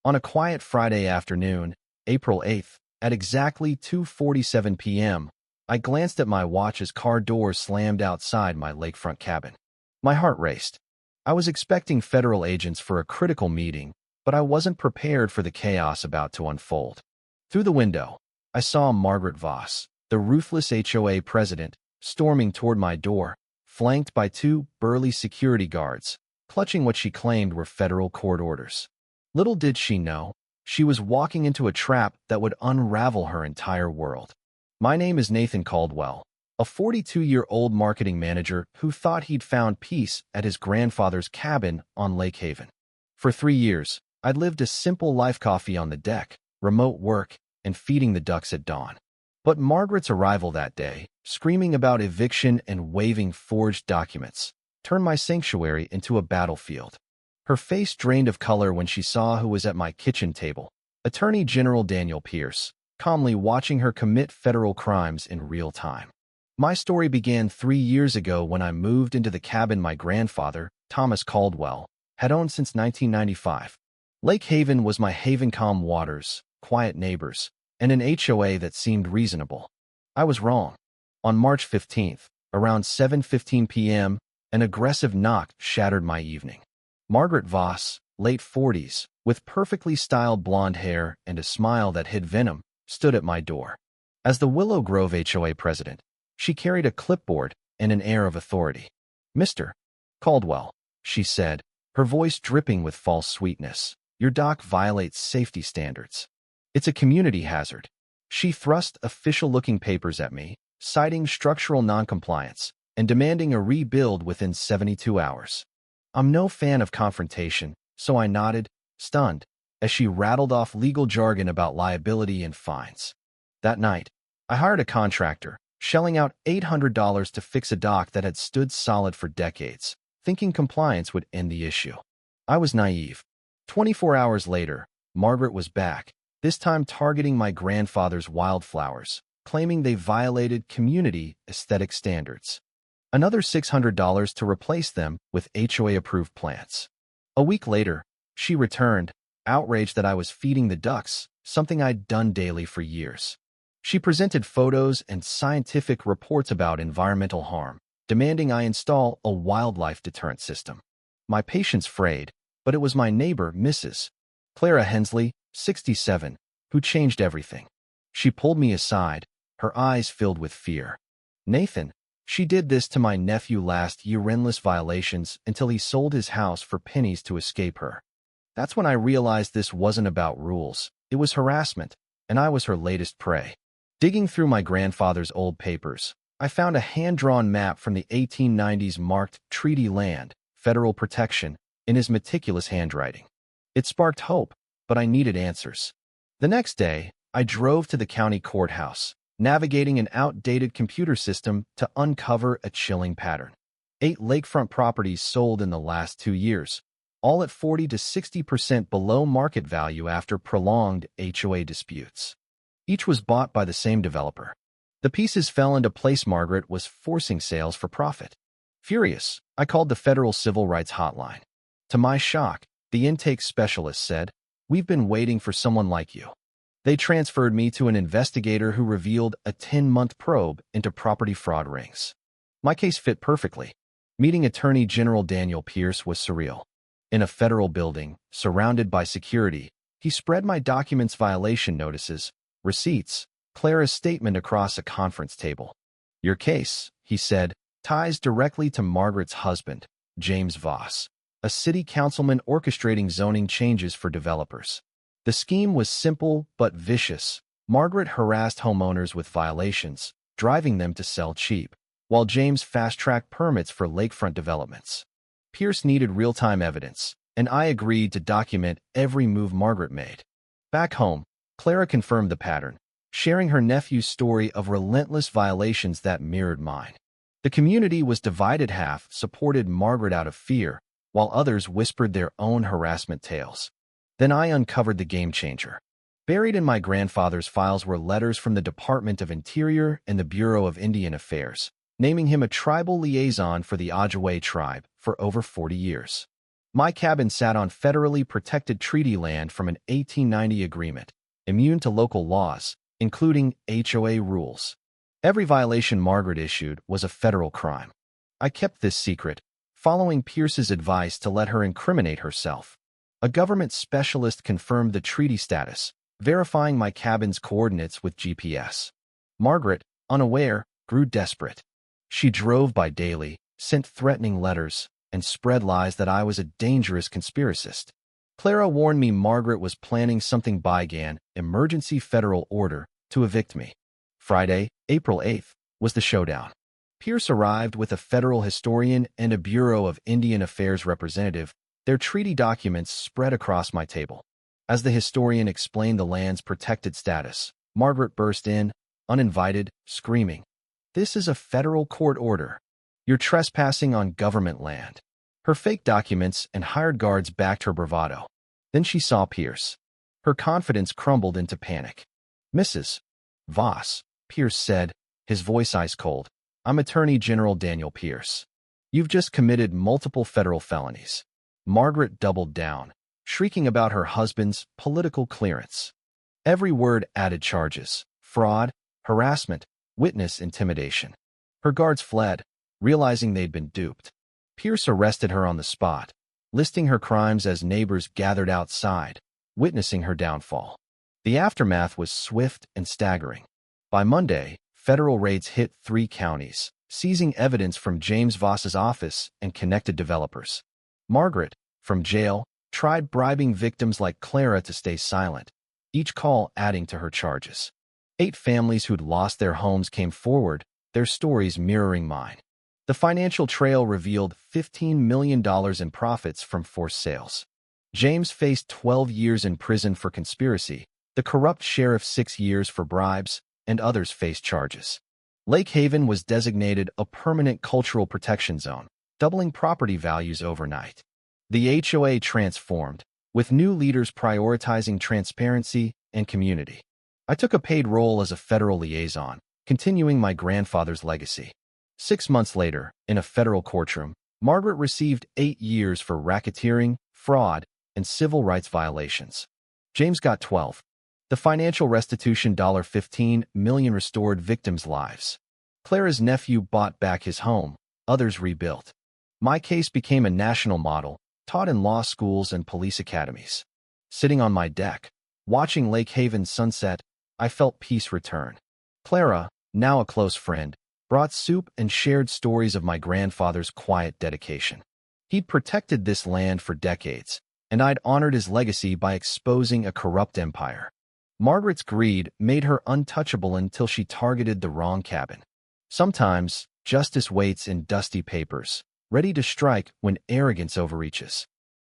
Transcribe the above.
On a quiet Friday afternoon, April 8th, at exactly 2:47 p.m., I glanced at my watch as car doors slammed outside my lakefront cabin. My heart raced. I was expecting federal agents for a critical meeting, but I wasn't prepared for the chaos about to unfold. Through the window, I saw Margaret Voss, the ruthless HOA president, storming toward my door, flanked by two burly security guards, clutching what she claimed were federal court orders. Little did she know, she was walking into a trap that would unravel her entire world. My name is Nathan Caldwell, a 42-year-old marketing manager who thought he'd found peace at his grandfather's cabin on Lake Haven. For 3 years, I'd lived a simple life: coffee on the deck, remote work, and feeding the ducks at dawn. But Margaret's arrival that day, screaming about eviction and waving forged documents, turned my sanctuary into a battlefield. Her face drained of color when she saw who was at my kitchen table: Attorney General Daniel Pierce, calmly watching her commit federal crimes in real time. My story began 3 years ago when I moved into the cabin my grandfather, Thomas Caldwell, had owned since 1995. Lake Haven was my haven: calm waters, quiet neighbors, and an HOA that seemed reasonable. I was wrong. On March 15th, around 7:15 p.m., an aggressive knock shattered my evening. Margaret Voss, late 40s, with perfectly styled blonde hair and a smile that hid venom, stood at my door. As the Willow Grove HOA president, she carried a clipboard and an air of authority. "Mr. Caldwell," she said, her voice dripping with false sweetness, "your dock violates safety standards. It's a community hazard." She thrust official-looking papers at me, citing structural noncompliance and demanding a rebuild within 72 hours. I'm no fan of confrontation, so I nodded, stunned, as she rattled off legal jargon about liability and fines. That night, I hired a contractor, shelling out $800 to fix a dock that had stood solid for decades, thinking compliance would end the issue. I was naive. 24 hours later, Margaret was back, this time targeting my grandfather's wildflowers, claiming they violated community aesthetic standards. Another $600 to replace them with HOA-approved plants. A week later, she returned, outraged that I was feeding the ducks, something I'd done daily for years. She presented photos and scientific reports about environmental harm, demanding I install a wildlife deterrent system. My patience frayed, but it was my neighbor, Mrs. Clara Hensley, 67, who changed everything. She pulled me aside, her eyes filled with fear. "Nathan, she did this to my nephew last year, endless violations until he sold his house for pennies to escape her." That's when I realized this wasn't about rules, it was harassment, and I was her latest prey. Digging through my grandfather's old papers, I found a hand-drawn map from the 1890s marked Treaty Land, Federal Protection, in his meticulous handwriting. It sparked hope, but I needed answers. The next day, I drove to the county courthouse, navigating an outdated computer system to uncover a chilling pattern. 8 lakefront properties sold in the last 2 years, all at 40 to 60% below market value after prolonged HOA disputes. Each was bought by the same developer. The pieces fell into place. Margaret was forcing sales for profit. Furious, I called the federal civil rights hotline. To my shock, the intake specialist said, "We've been waiting for someone like you." They transferred me to an investigator who revealed a 10-month probe into property fraud rings. My case fit perfectly. Meeting Attorney General Daniel Pierce was surreal. In a federal building, surrounded by security, he spread my documents, violation notices, receipts, Clara's statement across a conference table. "Your case," he said, "ties directly to Margaret's husband, James Voss, a city councilman orchestrating zoning changes for developers." The scheme was simple but vicious. Margaret harassed homeowners with violations, driving them to sell cheap, while James fast-tracked permits for lakefront developments. Pierce needed real-time evidence, and I agreed to document every move Margaret made. Back home, Clara confirmed the pattern, sharing her nephew's story of relentless violations that mirrored mine. The community was divided: half supported Margaret out of fear, while others whispered their own harassment tales. Then I uncovered the game-changer. Buried in my grandfather's files were letters from the Department of Interior and the Bureau of Indian Affairs, naming him a tribal liaison for the Ojibwe tribe for over 40 years. My cabin sat on federally protected treaty land from an 1890 agreement, immune to local laws, including HOA rules. Every violation Margaret issued was a federal crime. I kept this secret, following Pierce's advice to let her incriminate herself. A government specialist confirmed the treaty status, verifying my cabin's coordinates with GPS. Margaret, unaware, grew desperate. She drove by daily, sent threatening letters, and spread lies that I was a dangerous conspiracist. Clara warned me Margaret was planning something by emergency federal order to evict me. Friday, April 8th, was the showdown. Pierce arrived with a federal historian and a Bureau of Indian Affairs representative, their treaty documents spread across my table. As the historian explained the land's protected status, Margaret burst in, uninvited, screaming, "This is a federal court order. You're trespassing on government land." Her fake documents and hired guards backed her bravado. Then she saw Pierce. Her confidence crumbled into panic. "Mrs. Voss," Pierce said, his voice ice cold, "I'm Attorney General Daniel Pierce. You've just committed multiple federal felonies." Margaret doubled down, shrieking about her husband's political clearance. Every word added charges: fraud, harassment, witness intimidation. Her guards fled, realizing they'd been duped. Pierce arrested her on the spot, listing her crimes as neighbors gathered outside, witnessing her downfall. The aftermath was swift and staggering. By Monday, federal raids hit 3 counties, seizing evidence from James Voss's office and connected developers. Margaret, from jail, tried bribing victims like Clara to stay silent, each call adding to her charges. 8 families who'd lost their homes came forward, their stories mirroring mine. The financial trail revealed $15 million in profits from forced sales. James faced 12 years in prison for conspiracy, the corrupt sheriff 6 years for bribes, and others faced charges. Lake Haven was designated a permanent cultural protection zone, doubling property values overnight. The HOA transformed, with new leaders prioritizing transparency and community. I took a paid role as a federal liaison, continuing my grandfather's legacy. 6 months later, in a federal courtroom, Margaret received 8 years for racketeering, fraud, and civil rights violations. James got 12. The financial restitution $15 million restored victims' lives. Clara's nephew bought back his home, others rebuilt. My case became a national model, taught in law schools and police academies. Sitting on my deck, watching Lake Haven's sunset, I felt peace return. Clara, now a close friend, brought soup and shared stories of my grandfather's quiet dedication. He'd protected this land for decades, and I'd honored his legacy by exposing a corrupt empire. Margaret's greed made her untouchable until she targeted the wrong cabin. Sometimes, justice waits in dusty papers, ready to strike when arrogance overreaches.